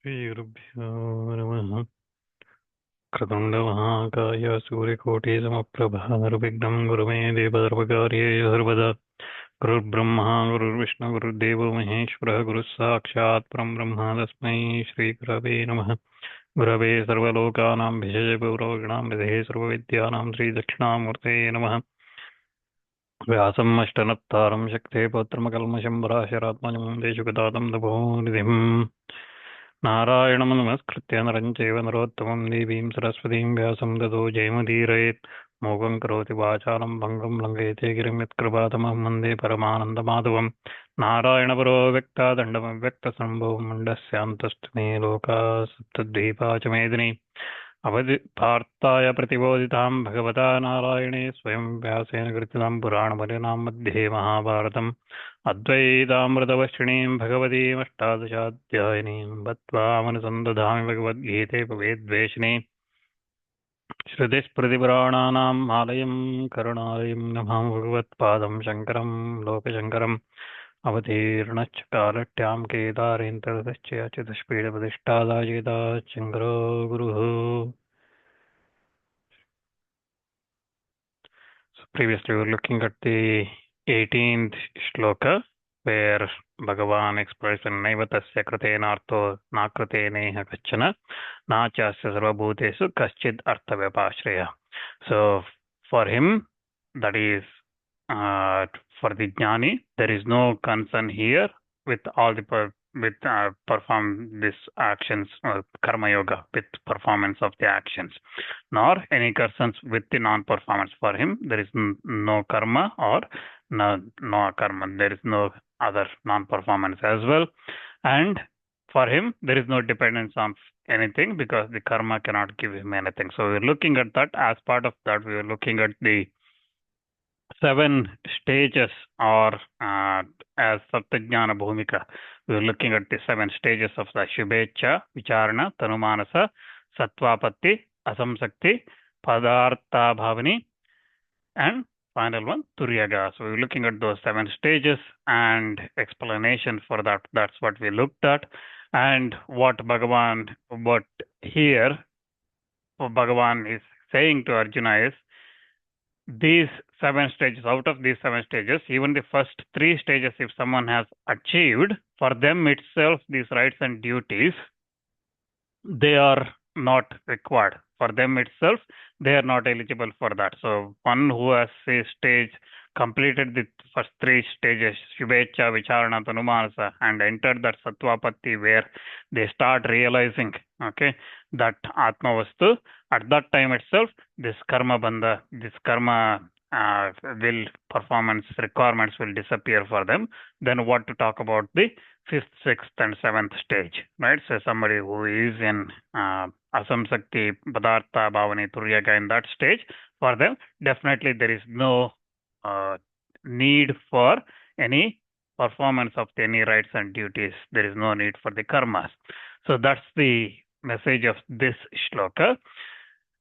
श्रीगुरुभ्यो नमः। क्रतुण्डमहाकाय सूर्यकोटिसमप्रभा निर्विघ्नं गुरु मे देवसर्वकार्ये सर्वदा। गुरुर्ब्रह्मा गुरुर्विष्णु गुरुर्देवो महेश्वरः गुरुः साक्षात् परं ब्रह्म तस्मै श्रीगुरवे नमः। गुरवे सर्वलोकानां भिषजे पुरोगिणां विधे सर्वविद्यानां श्रीदक्षिणामूर्तये नमः। व्यासम् अष्टनत्तारं शक्ते पौत्रमकल्मषं पराशरात्मजं देशुगतातं तपोनिधिम् नारायणं नमस्कृत्य नरं चैव नरोत्तमं देवीं सरस्वतीं व्यासं ततो जयमुदीरयेत्। मोघं करोति वाचालं भङ्गं लङ्घयते गिरिं यत्कृपातमहं वन्दे परमानन्दमाधवं। नारायणपरो व्यक्तादण्डमव्यक्तसम्भवं मुण्डस्यान्तस्तमे लोकाः सप्तद्वीपा च मेदिनी अवधि पार्थाय प्रतिबोधितां भगवता नारायणे स्वयं व्यासेन कृतिनां पुराणमलिनां मध्ये महाभारतम् अद्वैतामृतवर्षिणीं भगवतीमष्टादशाध्यायिनीं बद्ध्वामनुसन्दधामि भगवद्गीते भवेद्वेषिणी श्रुतिस्मृतिपुराणानाम् आलयं करुणालयं नमामि भगवत्पादं शङ्करं लोकशङ्करम् अवतीर्णश्च कालट्यां केदारेन्तरतश्च अच्युतस्पीडप्रतिष्ठादायेता शङ्करो गुरुः. So previously we were looking at the 18th shloka where Bhagavan explains naivatasya kritenartho na kriteneha kachana na chasya sarvabhutesu kaschid arthavyapashraya. So for him, that is for the jnani, there is no concern here with all the perform these actions or karma yoga with performance of the actions, nor any concerns with the non-performance. For him, there is no karma or no karma. There is no other non-performance as well, and for him there is no dependence on anything because the karma cannot give him anything. So we're looking at that. As part of that, we are looking at the 7 stages, or as Saptajnana Bhumika, we are looking at the 7 stages of the Shubhecha, Vicharana, Tanumanasa, Sattvapatti, Asamsakti, Padartha Bhavani, and final one, Turyaga. So we're looking at those 7 stages and explanation for that. That's what we looked at. And what here Bhagavan is saying to Arjuna is, these 7 stages, out of these 7 stages, even the first 3 stages, if someone has achieved, for them itself, these rights and duties, they are not required. For them itself, they are not eligible for that. So one who has completed the first 3 stages, Shubhecha, Vicharana, Tanumanasa, and entered that Sattvapatti, where they start realizing, that Atma Vastu, at that time itself, this karma bandha, this karma performance requirements will disappear for them. Then what to talk about the 5th, 6th, and 7th stage, right? So somebody who is in Asamsakti, Padartha, Bhavani, Turyaga in that stage, for them, definitely there is no need for any performance of any rights and duties. There is no need for the karmas. So that's the message of this shloka.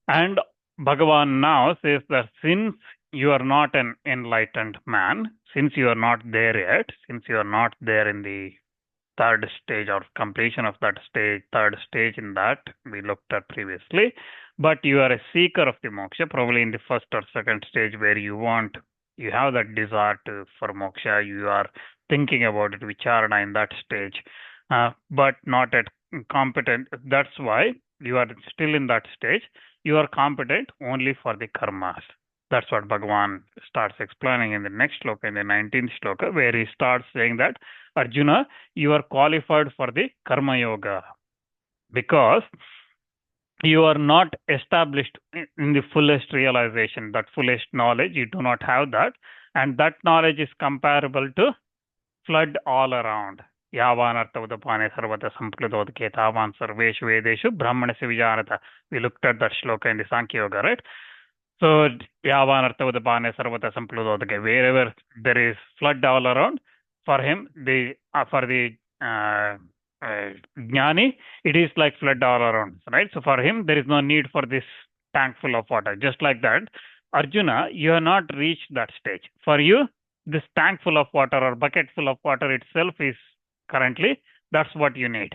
And Bhagavan now says that since you are not an enlightened man, since you are not there yet, since you are not there in the 3rd stage or completion of that stage, 3rd stage in that we looked at previously, but you are a seeker of the moksha, probably in the 1st or 2nd stage where you have that desire for moksha, you are thinking about it, vicharana in that stage, but not at competent. That's why you are still in that stage. You are competent only for the karmas. That's what Bhagavan starts explaining in the next shloka, in the 19th shloka, where he starts saying that, Arjuna, you are qualified for the karma yoga because you are not established in the fullest realization, that fullest knowledge. You do not have that, and that knowledge is comparable to flood all around. Yavan artavadapane sarvata sampludodke tavan sarveshu vedeshu brahmanasya vijanata. We looked at that shloka in the Sankhya Yoga, right? So Yavan artavadapane sarvata sampludodke, wherever there is flood all around, for him, for the jnani, it is like flood all around, right? So for him, there is no need for this tank full of water. Just like that, Arjuna, you have not reached that stage. For you, this tank full of water or bucket full of water itself is currently, that's what you need.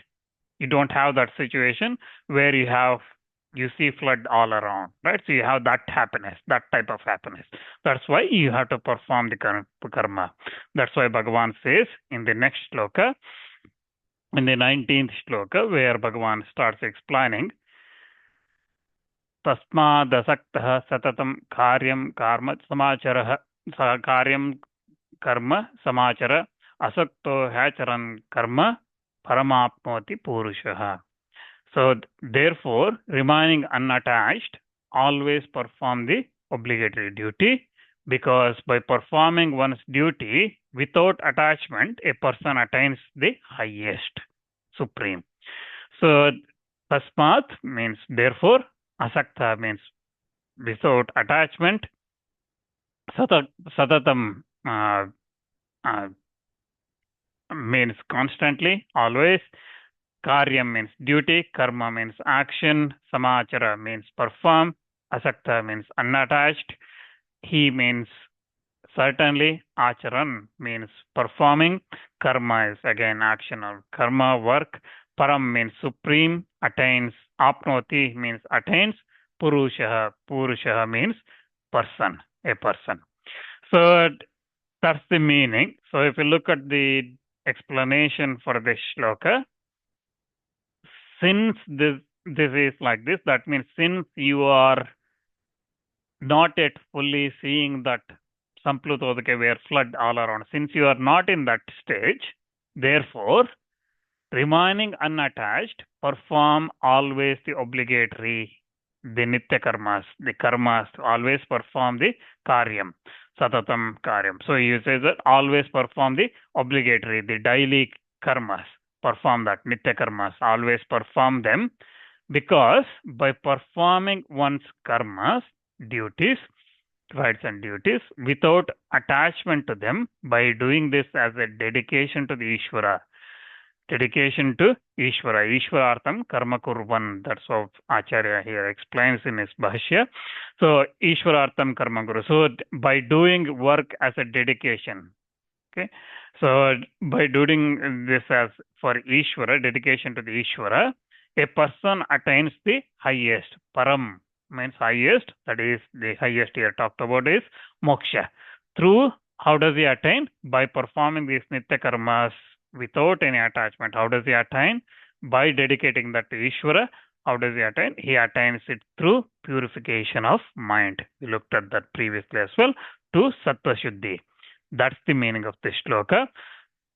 You don't have that situation where you see flood all around, right? So you have that happiness, that type of happiness. That's why you have to perform the karma. That's why Bhagavan says in the next shloka, in the 19th shloka, where Bhagavan starts explaining, Tasmadasaktaha satatam karyam karma samachara karyam karma samachara asakto hacharan karma paramapnoti purushaha. So therefore, remaining unattached, always perform the obligatory duty, because by performing one's duty without attachment, a person attains the highest, supreme. So tasmat means therefore, asakta means without attachment, satatam means constantly, always, karyam means duty, karma means action, samachara means perform, asakta means unattached, he means certainly, acharan means performing, karma is again action or karma, work, param means supreme, attains, apnoti means attains, purushaha means person, a person. So that's the meaning. So if you look at the explanation for this shloka, since this is like this, that means since you are not yet fully seeing that Samplutodake where flood all around, since you are not in that stage, therefore, remaining unattached, perform always the obligatory, the nitya karmas, always perform the karyam, satatam karyam. So you say that always perform the obligatory, the daily karmas, perform that, nitya karmas, always perform them, because by performing one's karmas, duties, rights and duties, without attachment to them, by doing this as a dedication to the Ishvara, dedication to Ishvara, Ishvarartham karma kurvan, that's what Acharya here explains in his Bhashya. So, Ishvarartham karma kuru. So, by doing work as a dedication, okay, so by doing this as for Ishvara, dedication to the Ishvara, a person attains the highest, param means highest, that is the highest here talked about is moksha. Through, how does he attain? By performing these nitya karmas without any attachment. How does he attain? By dedicating that to Ishvara. How does he attain? He attains it through purification of mind. We looked at that previously as well, to sattva shuddhi. That's the meaning of this shloka.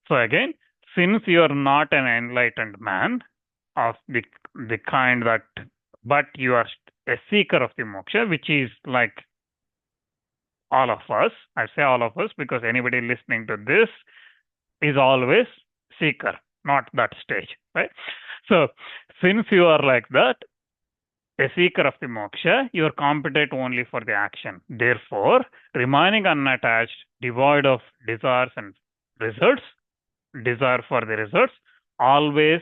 So again, since you are not an enlightened man of the kind that, but you are a seeker of the moksha, which is like all of us. I say all of us because anybody listening to this is always seeker, not that stage, right? So since you are like that, a seeker of the moksha, you are competent only for the action. Therefore, remaining unattached, devoid of desires and results, desire for the results, always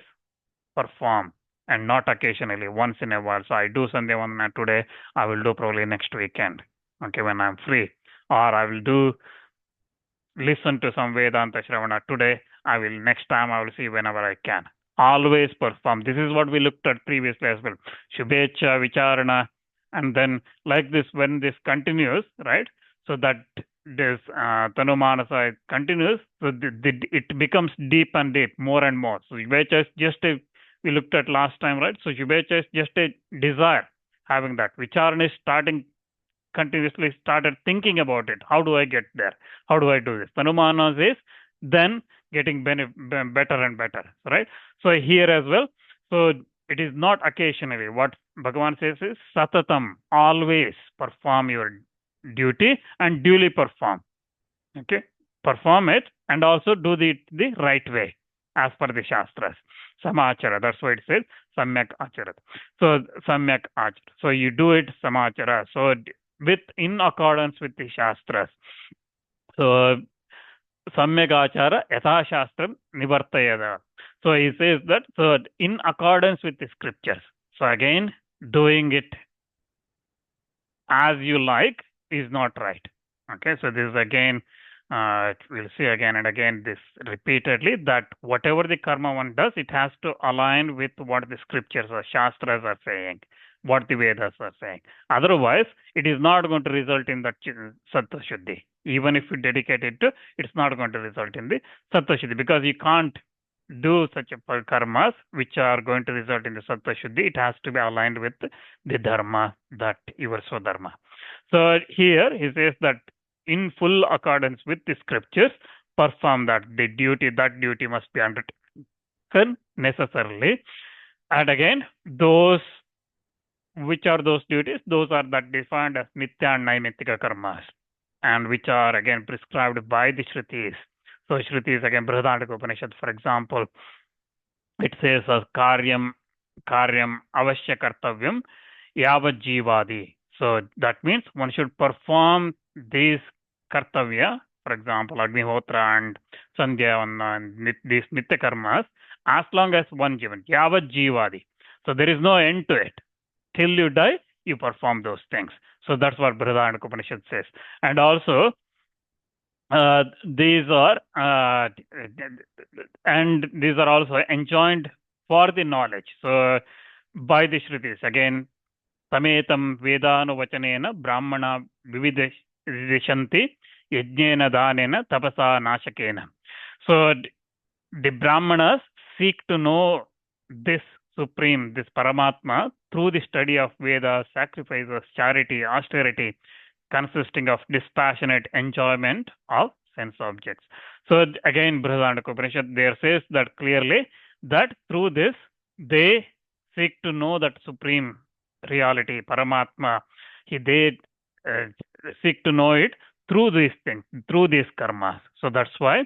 perform, and not occasionally, once in a while. So I do Sandhya Vandana today, I will do probably next weekend, okay, when I'm free. Or I will listen to some Vedanta Shravana today, next time I will see whenever I can. Always perform. This is what we looked at previously as well. Shubhecha, Vicharana, and then like this, when this continues, right? So that this Tanumanasa continues, so it becomes deep and deep, more and more. So Shubhecha is just we looked at last time, right? So Shubhecha is just a desire, having that. Vicharana is continuously started thinking about it. How do I get there? How do I do this? Tanumanas is then getting better and better, right? So here as well, so it is not occasionally. What Bhagavan says is satatam, always perform your duty and duly perform. Okay, perform it and also do the right way as per the Shastras. Samachara, that's why it says samyak acharat. So samyak acharat. So you do it samachara. So in accordance with the Shastras. So samyak achara yatha shastram nivartayada. So he says that, so in accordance with the scriptures. So again, doing it as you like is not right. Okay, so this is again We'll see again and again this repeatedly, that whatever the karma one does, it has to align with what the scriptures or Shāstras are saying, what the Vedas are saying. Otherwise, it is not going to result in that Sattva Shuddhi. Even if you dedicate it to, it's not going to result in the Sattva Shuddhi, because you can't do such a karmas which are going to result in the Sattva Shuddhi. It has to be aligned with the dharma, that your Swadharma. So here he says that in full accordance with the scriptures, perform that duty must be undertaken necessarily. And again, those, which are those duties? Those are that defined as Nitya and Naimittika karmas, and which are again prescribed by the Shrutis. So Shrutis, again, Brihadaranyaka Upanishad, for example, it says as karyam avashya kartavyam yavat jivadi. So that means one should perform these kartavya, for example, Agnihotra and Sandhya and these Nitya karmas, as long as one jivan, yavat jivadi. So there is no end to it. Till you die, you perform those things. So that's what Brihadaranyaka Upanishad says. And also, these are also enjoined for the knowledge. So by the Shrutis, again, Sametam Vedanu Vachanena Brahmana Vividishanti Yajnena Danena Tapasa Nashakena. So the Brahmanas seek to know this Supreme, this Paramatma, through the study of Vedas, sacrifices, charity, austerity, consisting of dispassionate enjoyment of sense objects. So again, Brihadaranyaka Upanishad there says that clearly, that through this they seek to know that supreme reality, Paramatma. They seek to know it through these things, through these karmas. So that's why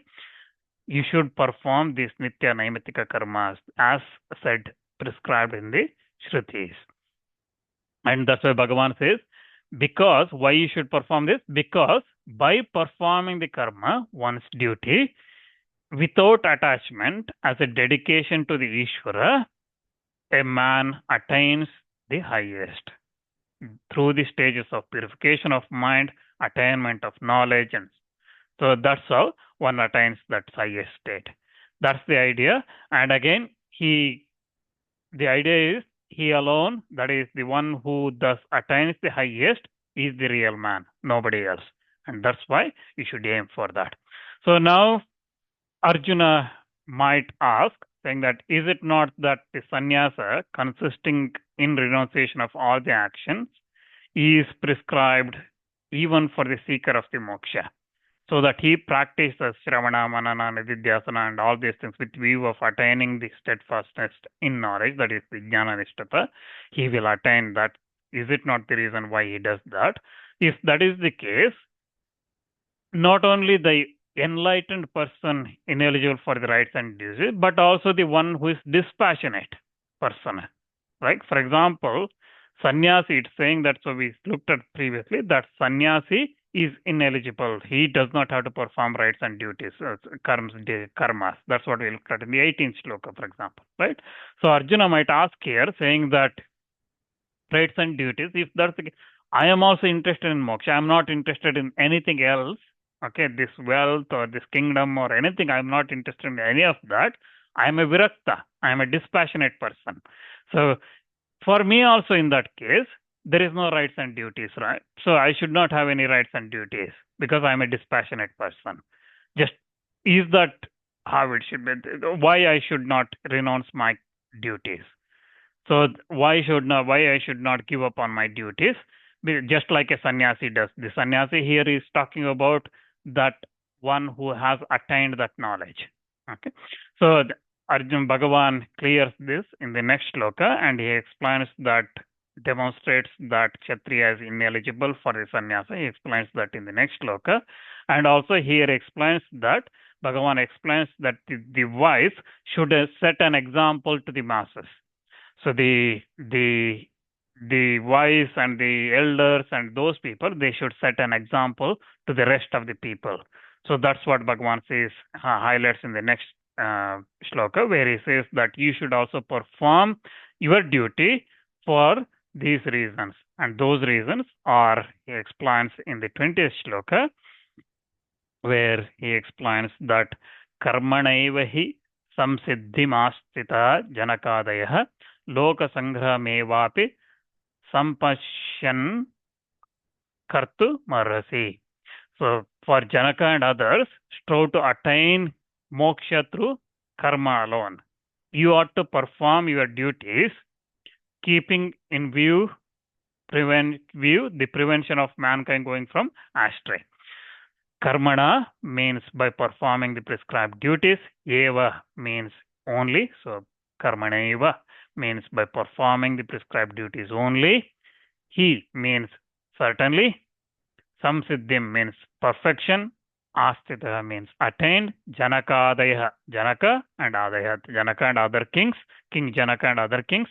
you should perform these Nitya Naimittika karmas as said, prescribed in the Shrutis. And that's why Bhagavan says, because why you should perform this? Because by performing the karma, one's duty, without attachment, as a dedication to the Ishvara, a man attains the highest. Through the stages of purification of mind, attainment of knowledge, and so that's how one attains that highest state. That's the idea. And again, the idea is, he alone, that is the one who thus attains the highest, is the real man, nobody else. And that's why you should aim for that. So now Arjuna might ask, saying that, is it not that the sannyasa, consisting in renunciation of all the actions, is prescribed even for the seeker of the moksha, so that he practices Shravana, Manana, Nididhyasana and all these things with view of attaining the steadfastness in knowledge, that is the Jnana Nishtata, he will attain that. Is it not the reason why he does that? If that is the case, not only the enlightened person ineligible for the rights and duties, but also the one who is dispassionate person. Right? For example, sannyasi, it's saying that, so we looked at previously, that sannyasi is ineligible. He does not have to perform rights and duties, karmas. That's what we looked at in the 18th shloka, for example. Right? So Arjuna might ask here, saying that rights and duties, if that's the case, I am also interested in moksha. I am not interested in anything else. Okay, this wealth or this kingdom or anything, I am not interested in any of that. I am a virakta. I am a dispassionate person. So for me also in that case, there is no rights and duties, right? So I should not have any rights and duties because I am a dispassionate person. Just, is that how it should be? Why I should not renounce my duties? So why I should not give up on my duties? Just like a sannyasi does. The sannyasi here is talking about that one who has attained that knowledge. Okay, so Arjuna Bhagavan clears this in the next shloka, and he explains that, demonstrates that Kshatriya is ineligible for the sannyasa. He explains that in the next shloka, and also here explains that Bhagavan explains that the wise should set an example to the masses. So the wise and the elders and those people, they should set an example to the rest of the people. So that's what Bhagavan says, highlights in the next shloka, where he says that you should also perform your duty for these reasons. And those reasons are, he explains in the 20th shloka, where he explains that karmanaiva hi samsiddhimastita janakadayah lokasangramevapi sampashyan kartu marasi. So for Janaka and others, strove to attain moksha through karma alone. You ought to perform your duties, keeping in view the prevention of mankind going from astray. Karmana means by performing the prescribed duties. Eva means only. So karmana eva means by performing the prescribed duties only. He means certainly. Samsiddhim means perfection. Astita means attained. Janakadaya, Janaka and Adaya, Janaka and other kings. King Janaka and other kings.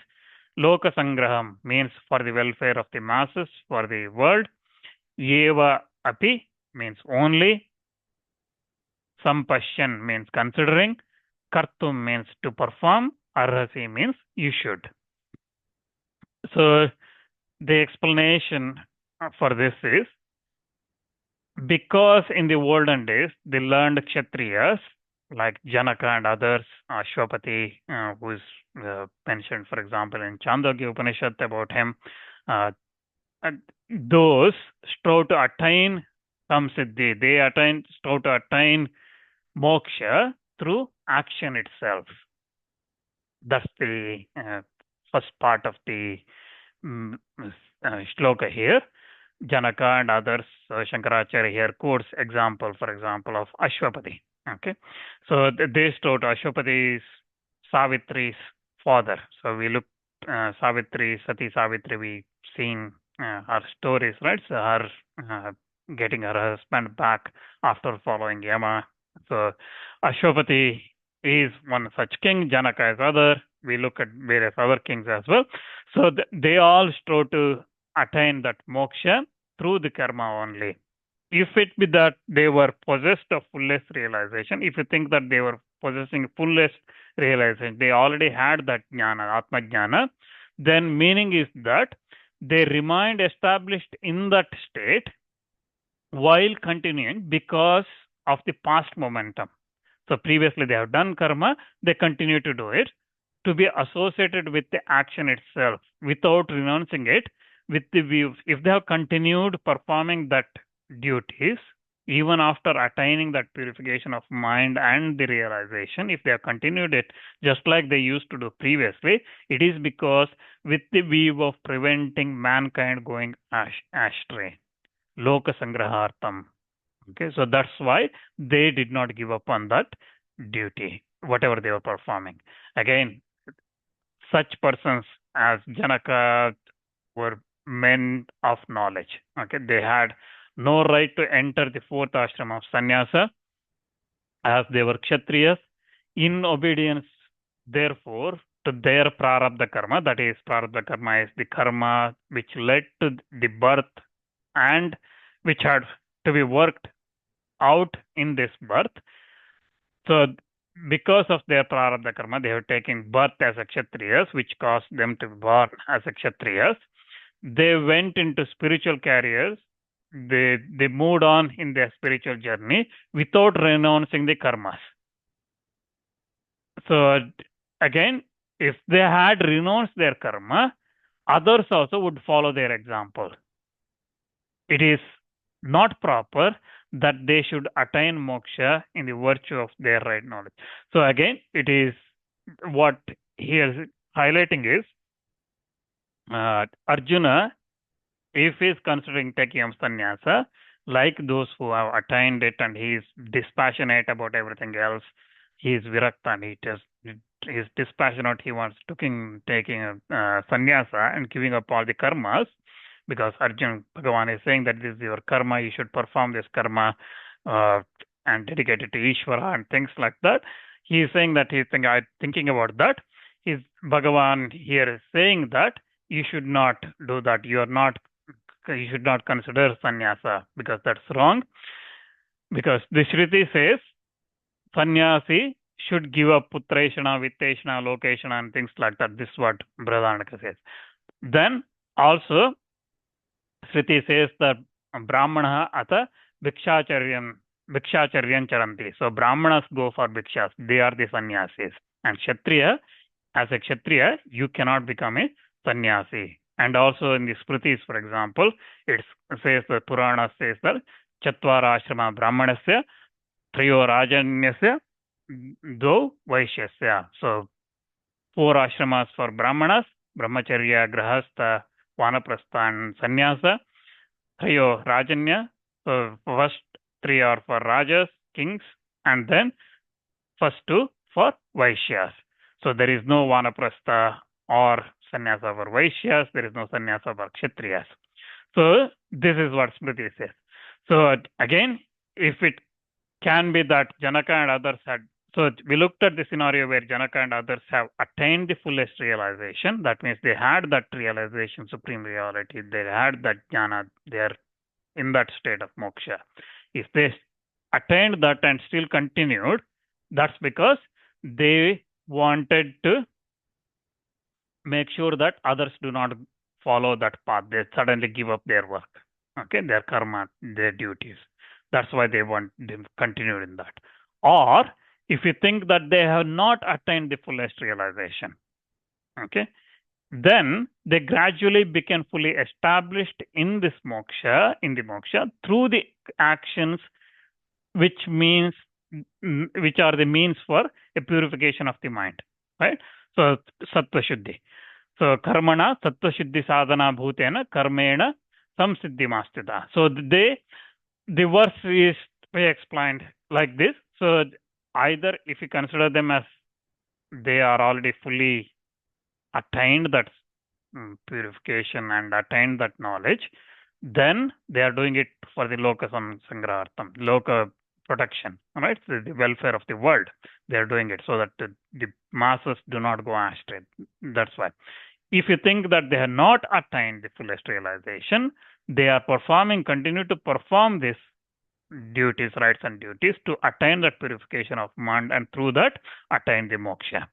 Loka Sangraham means for the welfare of the masses, for the world. Eva api means only. Sampashyan means considering. Kartum means to perform. Arhasi means you should. So the explanation for this is, because in the olden days, the learned Kshatriyas, like Janaka and others, Ashwapati, who is mentioned, for example, in Chandogya Upanishad about him, those strove to attain samsiddhi. They strove to attain moksha through action itself. That's the first part of the shloka here. Janaka and others, Shankaracharya here quotes example, for example, of Ashwapati. Okay, so they strove to Ashwapati's Savitri's father. So we look Savitri, Sati Savitri, we seen her stories, right? So her getting her husband back after following Yama. So Ashwapati is one such king, Janaka is other. We look at various other kings as well. So they all strove to attain that moksha through the karma only. If it be that they were possessed of fullest realization, if you think that they were possessing fullest realization, they already had that jnana, atma jnana, then meaning is that they remained established in that state while continuing because of the past momentum. So previously they have done karma, they continue to do it, to be associated with the action itself without renouncing it, with the view, if they have continued performing that duties, even after attaining that purification of mind and the realization, if they have continued it just like they used to do previously, it is because with the view of preventing mankind going astray. Loka Sangrahartam. Okay, so that's why they did not give up on that duty, whatever they were performing. Again, such persons as Janaka were men of knowledge. Okay, they had no right to enter the fourth ashram of sannyasa as they were kshatriyas. In obedience, therefore, to their prarabdha karma, that is, prarabdha karma is the karma which led to the birth and which had to be worked out in this birth. So because of their prarabdha karma, they have taken birth as a kshatriyas, which caused them to be born as a kshatriyas. They went into spiritual careers. They moved on in their spiritual journey without renouncing the karmas. So again, if they had renounced their karma, others also would follow their example. It is not proper that they should attain moksha in the virtue of their right knowledge. So again, it is what he is highlighting is Arjuna, if he is considering taking up sannyasa, like those who have attained it and he is dispassionate about everything else, he is virakta and he is dispassionate, he wants taking sannyasa and giving up all the karmas, because Arjuna Bhagavan is saying that this is your karma, you should perform this karma and dedicate it to Ishvara and things like that. He is saying that he's thinking about that. His Bhagavan here is saying that you should not do that. You should not consider sannyasa, because that's wrong. Because the Shruti says sannyasi should give up putreshana, vitteshana, lokeshana and things like that. This is what Brihadaranyaka says. Then also Shruti says that Brahmana ata Bhikshacharyam bhikshacharyan charanti. So Brahmanas go for bhikshas. They are the sannyasis. And Kshatriya, as a Kshatriya, you cannot become a sannyasi. And also in the Smritis, for example, it says, the Purana says that Chatvara ashrama brahmanasya, Triyo rajanyasya, do vaishyasya. So 4 ashramas for brahmanas, brahmacharya, grahastha, vanaprastha and sannyasa. Triyo rajanya, so first 3 are for rajas, kings, and then first 2 for vaishyas. So there is no vanaprastha or sannyasa for vaishyas, there is no sannyasa for kshatriyas. So this is what Smriti says. So again, if it can be that Janaka and others had, so we looked at the scenario where Janaka and others have attained the fullest realization. That means they had that realization, supreme reality. They had that jnana. They are in that state of moksha. If they attained that and still continued, that's because they wanted to make sure that others do not follow that path. They suddenly give up their work, okay, their karma, their duties. That's why they continued in that. Or if you think that they have not attained the fullest realization, okay, then they gradually become fully established in this moksha, through the actions which are the means for a purification of the mind, right? So sattva shuddhi. So karmana sattva shuddhi sadhana bhutena karmena samsiddhi mastita. So the verse is explained like this. So either if you consider them as they are already fully attained that purification and attained that knowledge, then they are doing it for the loka sangrahartam, loka protection, right? So the welfare of the world. They are doing it so that the masses do not go astray. That's why. If you think that they have not attained the fullest realization, they are continue to perform these duties, rights and duties to attain that purification of mind and through that attain the moksha.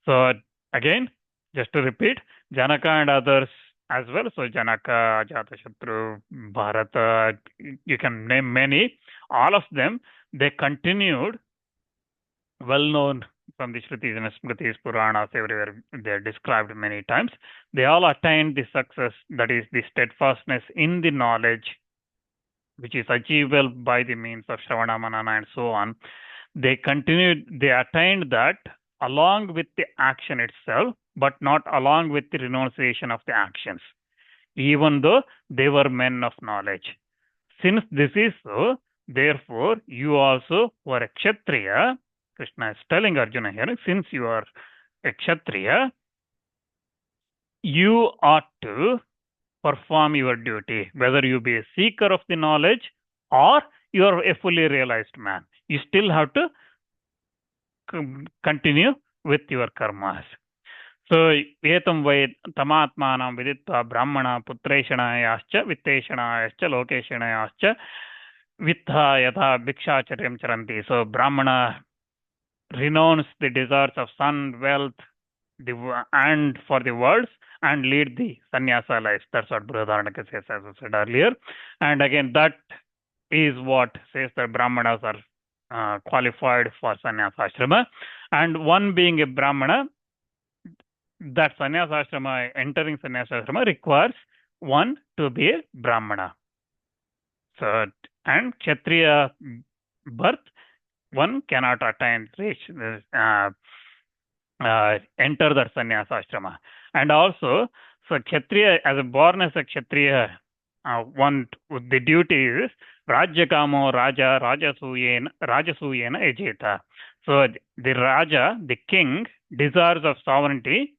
So again, just to repeat, Janaka and others as well. So Janaka, Ajatashatru, Bharata, you can name many. All of them, they continued, well known from the Shrutis and Smritis, Puranas, everywhere they are described many times. They all attained the success, that is the steadfastness in the knowledge, which is achievable by the means of Shravana, Manana and so on. They attained that along with the action itself, but not along with the renunciation of the actions, even though they were men of knowledge. Since this is so, therefore, you also were a Kshatriya. Krishna is telling Arjuna here, since you are a Kshatriya, you ought to perform your duty, whether you be a seeker of the knowledge or you are a fully realized man. You still have to continue with your karmas. So, etam vai tamatmanam viditva brahmana putreshanaayascha vitteshanaayascha lokeshanaayascha vittha yatha bhikshacharyam charanti. So, Brahmana renounce the desires of sun, wealth, and for the worlds and lead the sannyasa life. That's what Brihadaranyaka says, as I said earlier. And again, that is what says that Brahmanas are qualified for sannyasa ashrama. And one being a Brahmana, that sannyasa ashrama, entering sannyasa ashrama requires one to be a Brahmana. So, and Kshatriya birth, one cannot reach, enter that sannyasa ashrama. And also, so Kshatriya, born as a Kshatriya, the duty is Rajyakamo Raja Rajasuyena Ejeta. So the Raja, the king, desires of sovereignty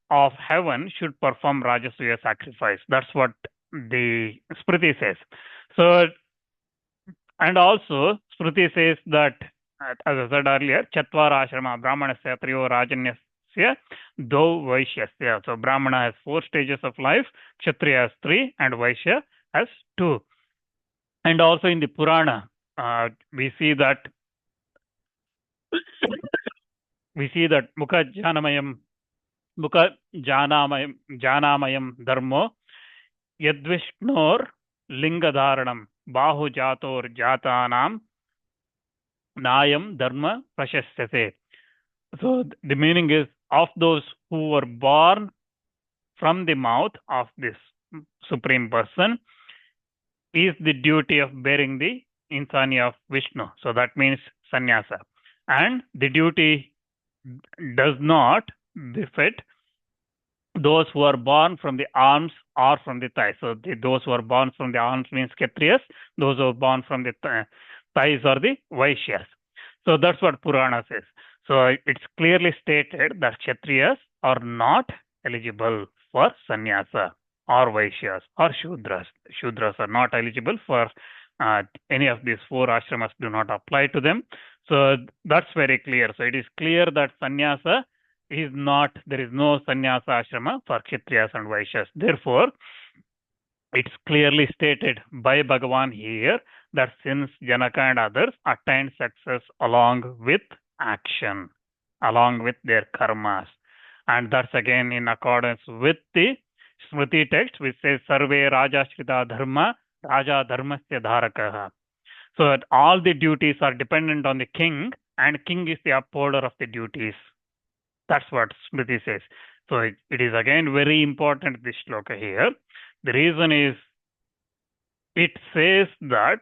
of heaven should perform Rajasuya sacrifice. That's what the Smriti says. So, and also Smriti says that, as I said earlier, Chatvara ashrama Brahmanasya Triyo Rajanyasya Do Vaishyasya. So Brahmana has 4 stages of life, Kshatriya has 3, and Vaishya has 2. And also in the Purana, we see that Mukha Janamayam Dharmo Yadvishnor Lingadharanam Bahu Jator Jatanam Nayam dharma prashasyate. So the meaning is, of those who were born from the mouth of this Supreme Person is the duty of bearing the insani of Vishnu. So that means sannyasa. And the duty does not befit those who are born from the arms or from the thighs. So those who are born from the arms means Kshatriyas, those who are born from the thighs are the Vaishyas. So that's what Purana says. So it's clearly stated that Kshatriyas are not eligible for sannyasa, or Vaishyas or Shudras. Shudras are not eligible for any of these four ashramas, do not apply to them. So that's very clear. So it is clear that sannyasa is not, there is no sannyasa ashrama for Kshatriyas and Vaishyas. Therefore, it's clearly stated by Bhagavan here that since Janaka and others attained success along with action, along with their karmas, and that's again in accordance with the Smriti text, which says Sarve Rajashrita Dharma, Raja Dharmasya Dharakaha. So that all the duties are dependent on the king, and king is the upholder of the duties. That's what Smriti says. So it is again very important, this shloka here. The reason is, it says that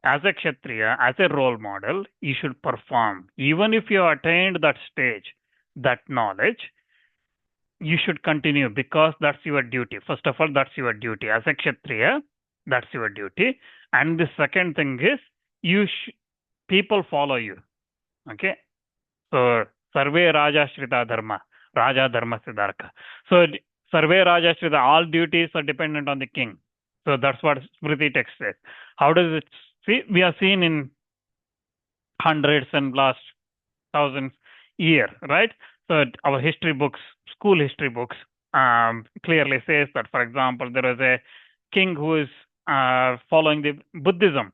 as a Kshatriya, as a role model, you should perform. Even if you attained that stage, that knowledge, you should continue, because that's your duty. First of all, that's your duty. As a Kshatriya, that's your duty. And the second thing is, people follow you. Okay? So, Sarve Raja Shrita Dharma, Raja Dharma Siddharka. So, Sarve Raja Shrita, all duties are dependent on the king. So, that's what Smriti text says. How does it see? We have seen in hundreds and last thousands years, right? So, our history books, school history books, clearly says that, for example, there was a king who is following the Buddhism,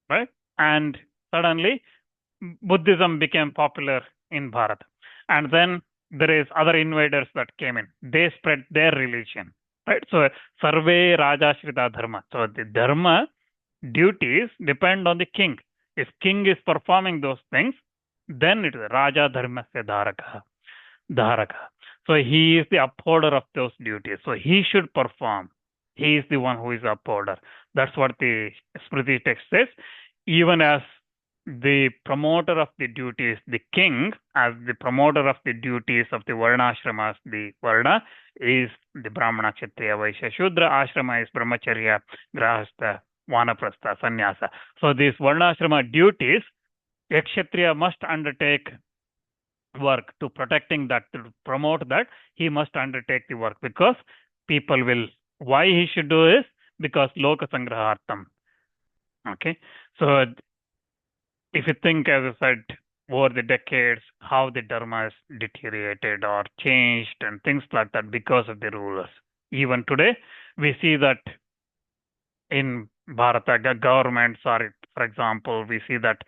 right? And suddenly, Buddhism became popular in Bharat. And then there is other invaders that came in. They spread their religion, right? So, Sarve Raja Shrita Dharma. So, the Dharma duties depend on the king. If king is performing those things, then it is Raja Dharmasya Dharaka. So, he is the upholder of those duties. So, he should perform. He is the one who is the upholder. That's what the Smriti text says. Even as the promoter of the duties, the king, as the promoter of the duties of the Varnashramas, the Varna is the Brahmana, Kshatriya, Vaishya, Shudra. Ashrama is Brahmacharya, Grahastha, Vanaprastha, Sannyasa. So these Varnashrama duties, a Kshatriya must undertake work to protecting that, to promote that. He must undertake the work, because people will, why he should do is because Loka Sangrahartam. Okay, so if you think, as I said, over the decades, how the dharma has deteriorated or changed and things like that because of the rulers. Even today, we see that in Bharata, governments are, for example, we see that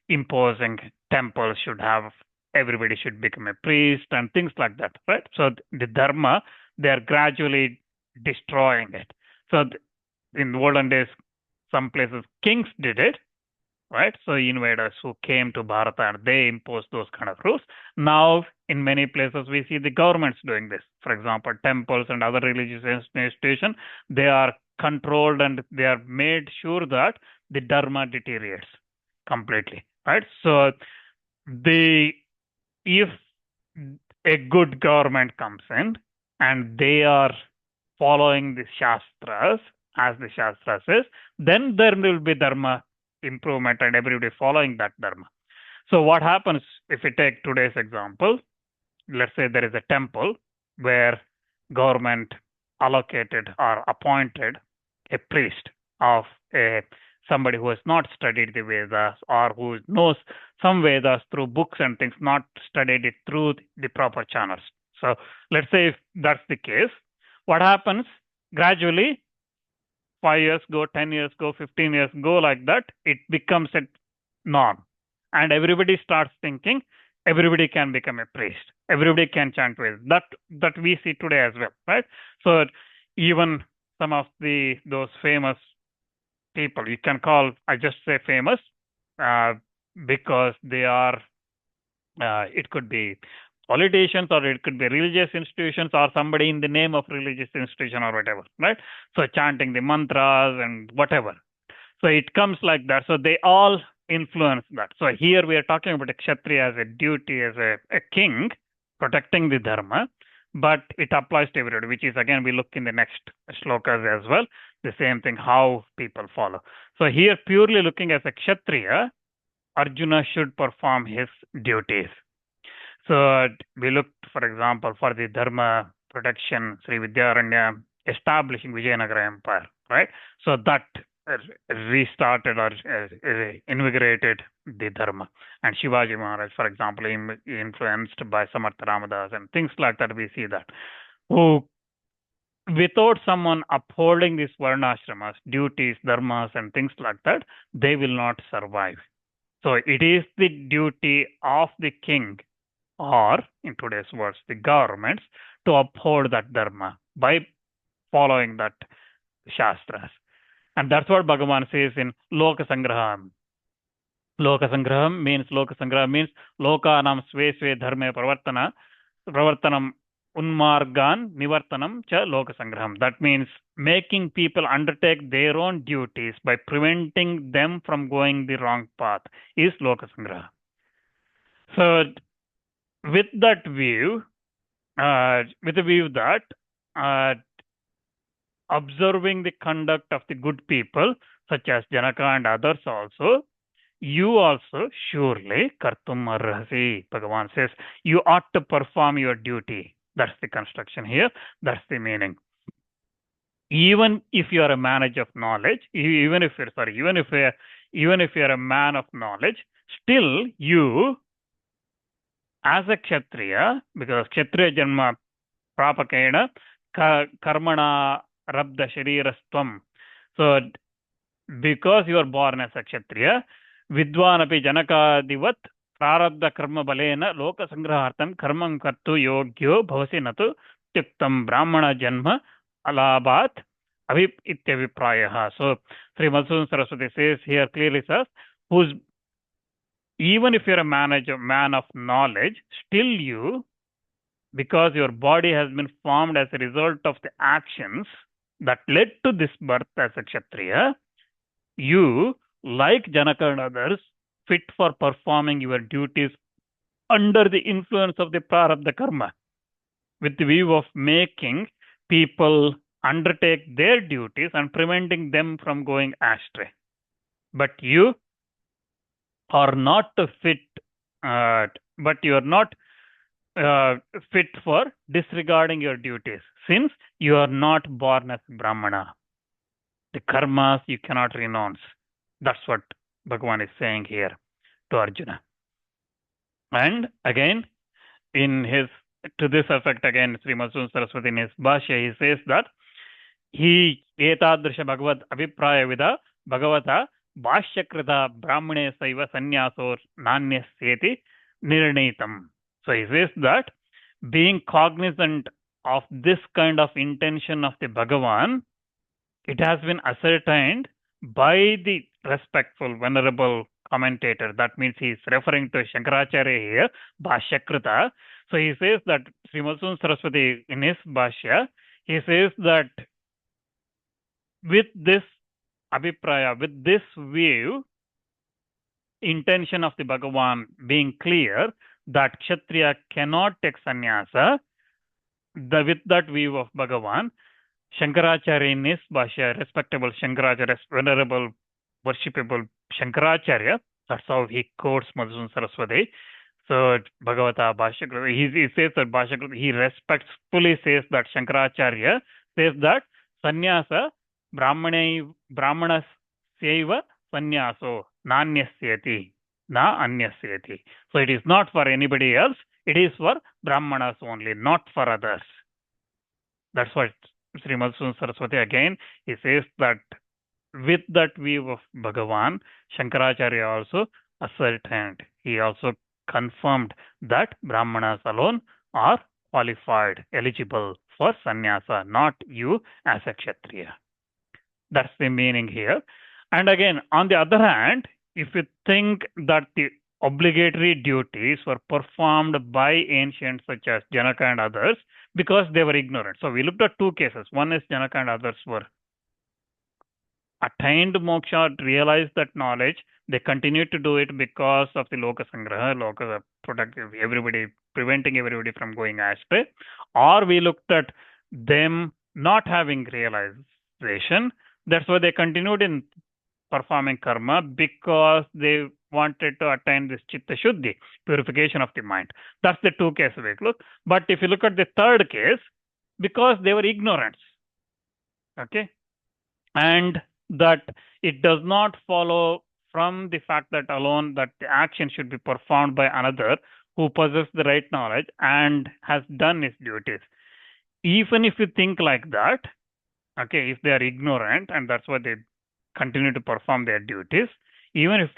imposing temples should have, everybody should become a priest and things like that, right? So the dharma, they are gradually destroying it. So in the olden days, some places kings did it, right? So invaders who came to Bharata, they imposed those kind of rules. Now, in many places, we see the governments doing this. For example, temples and other religious institutions, they are controlled and they are made sure that the dharma deteriorates completely, right? So, if a good government comes in and they are following the Shastras, as the Shastra says, then there will be dharma improvement and everybody following that dharma. So what happens if we take today's example? Let's say there is a temple where government allocated or appointed a priest of somebody who has not studied the Vedas, or who knows some Vedas through books and things, not studied it through the proper channels. So let's say if that's the case, what happens gradually? 5 years go, 10 years go, 15 years go, like that, it becomes a norm. And everybody starts thinking everybody can become a priest. Everybody can chant Vedas. That we see today as well, right? So even some of those famous people. You can call, I just say famous, because they are, it could be politicians, or it could be religious institutions, or somebody in the name of religious institution or whatever, right? So chanting the mantras and whatever. So it comes like that. So they all influence that. So here we are talking about a kshatriya as a duty, as a king, protecting the dharma, but it applies to everybody, which is again, we look in the next shlokas as well, the same thing, how people follow. So here, purely looking as a kshatriya, Arjuna should perform his duties. So we looked, for example, for the dharma protection, Sri Vidyaranya establishing Vijayanagara Empire, right? So that restarted or invigorated the dharma. And Shivaji Maharaj, for example, influenced by Samartha Ramadas and things like that, we see that. Who, without someone upholding these varnashramas, duties, dharmas, and things like that, they will not survive. So it is the duty of the king, or in today's words, the governments, to uphold that dharma by following that Shastras. And that's what Bhagavan says in Loka Sangraham. Loka Sangraham means Lokanam sve sve dharme pravartanam unmargan nivartanam cha Loka Sangraham. That means making people undertake their own duties by preventing them from going the wrong path is Loka Sangraham. So with that view, that observing the conduct of the good people, such as Janaka and others also, you also surely kartum arhasi. Bhagavan says, you ought to perform your duty. That's the construction here. That's the meaning. Even if you are a man of knowledge, even if you're a man of knowledge, still you, as a kshatriya, because kshatriya janma prapakena karmana rabda sharirastvam. So, because you are born as a kshatriya, vidvanapi janakadivat prarabdha karma balena loka sangrahartam karmam kartu yogyo bhavasi natu tiktam brahmana janma alabat avip ityaviprayaha. So, Sri Madhusudan Saraswati says here, clearly says, even if you're a man of knowledge, still you, because your body has been formed as a result of the actions that led to this birth as a kshatriya, you, like Janaka and others, fit for performing your duties under the influence of the prarabdha karma, with the view of making people undertake their duties and preventing them from going astray. But you are not fit, but you are not fit for disregarding your duties, since you are not born as Brahmana. The karmas you cannot renounce. That's what Bhagavan is saying here to Arjuna. And again, to this effect, again, Sri Madhusudan Saraswati in his Bhashya, he says that he etadrisha Bhagavad abhipraya vida Bhagavata Bhashyakrita brahmane saiva sannyaso nanyasyeti nirnitam. So he says that being cognizant of this kind of intention of the Bhagavan, it has been ascertained by the respectful, venerable commentator. That means he is referring to Shankaracharya here, Bhashyakrita. So he says that Sri Madhusudan Saraswati in his Bhashya, he says that with this abhipraya, with this view, intention of the Bhagavan being clear, that Kshatriya cannot take sannyasa, with that view of Bhagavan, Shankaracharya in his Bhashya, respectable Shankaracharya, venerable, worshipable Shankaracharya, that's how he quotes Madhusudan Saraswati. So Bhagavata Bhashya, he says that Bhashya, he respectfully says that Shankaracharya says that sannyasa brahmanas saiva sannyaso nanyasyati na anyasyati. So it is not for anybody else, it is for brahmanas only, not for others. That's what Sri Madhusudan Saraswati again, he says that with that view of Bhagavan, Shankaracharya also ascertained, he also confirmed that brahmanas alone are qualified, eligible for sannyasa, not you as a kshatriya. That's the meaning here. And again, on the other hand, if you think that the obligatory duties were performed by ancients such as Janaka and others because they were ignorant. So we looked at two cases. One is Janaka and others were attained moksha, realized that knowledge. They continued to do it because of the loka sangraha, loka protective, everybody, preventing everybody from going astray. Or we looked at them not having realization. That's why they continued in performing karma because they wanted to attain this chitta shuddhi, purification of the mind. That's the two cases we look. But if you look at the third case, because they were ignorant, okay, and that it does not follow from the fact that alone that the action should be performed by another who possesses the right knowledge and has done his duties. Even if you think like that, okay, if they are ignorant and that's why they continue to perform their duties, even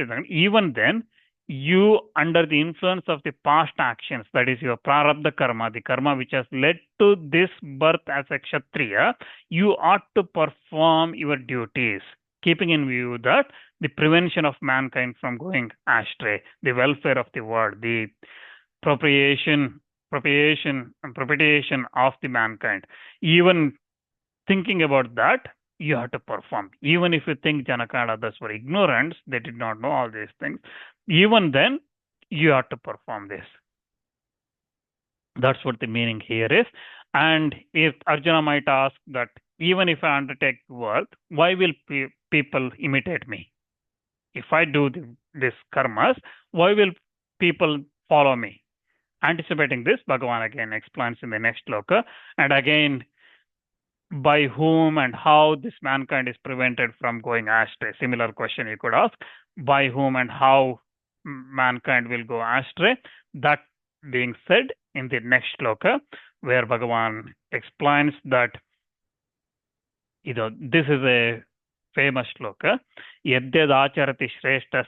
then, you, under the influence of the past actions, that is your prarabdha karma, the karma which has led to this birth as a kshatriya, you ought to perform your duties, keeping in view that the prevention of mankind from going astray, the welfare of the world, the propitiation of the mankind. Even thinking about that, you have to perform. Even if you think Janaka and others were ignorant, they did not know all these things. Even then, you have to perform this. That's what the meaning here is. And if Arjuna might ask that, even if I undertake work, why will people imitate me? If I do this karmas, why will people follow me? Anticipating this, Bhagavan again explains in the next shloka. And again, by whom and how this mankind is prevented from going astray. Similar question you could ask. By whom and how mankind will go astray. That being said, in the next shloka, where Bhagavan explains that, this is a famous shloka. Yadyad acharati shreshta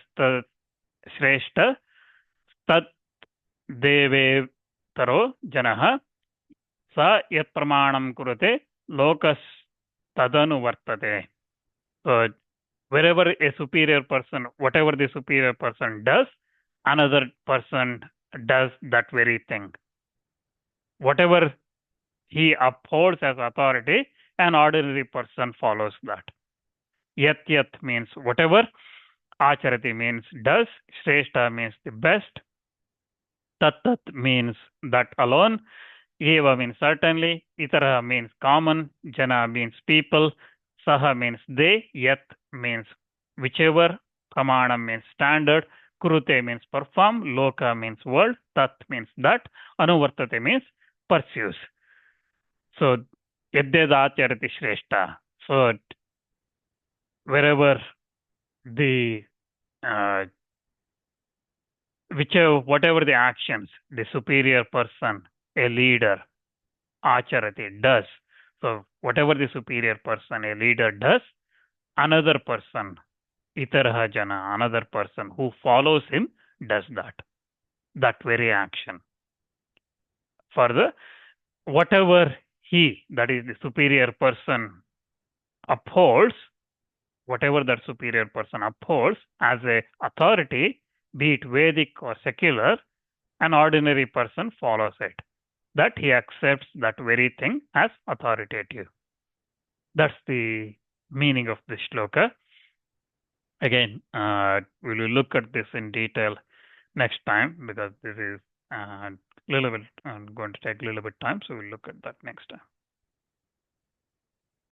tat deve taro janaha sa yat pramanam kurate lokas tadanu vartate. So wherever a superior person, whatever the superior person does, another person does that very thing. Whatever he upholds as authority, an ordinary person follows that. Yat yat means whatever, acharati means does, shreshta means the best, tat tat means that alone, eva means certainly, itara means common, jana means people, saha means they, yat means whichever, pramanam means standard, kurute means perform, loka means world, tat means that, anuvartate means pursues. So, yadyadacharati shreshta. So, wherever the whatever the actions the superior person, a leader, acharati, does. So whatever the superior person, a leader does, another person, itaraha jana, another person who follows him does that very action. Further, whatever he, that is the superior person, upholds, whatever that superior person upholds as a authority, be it Vedic or secular, an ordinary person follows it. That he accepts that very thing as authoritative. That's the meaning of this shloka. Again, we will look at this in detail next time because this is going to take a little bit time, so we'll look at that next time.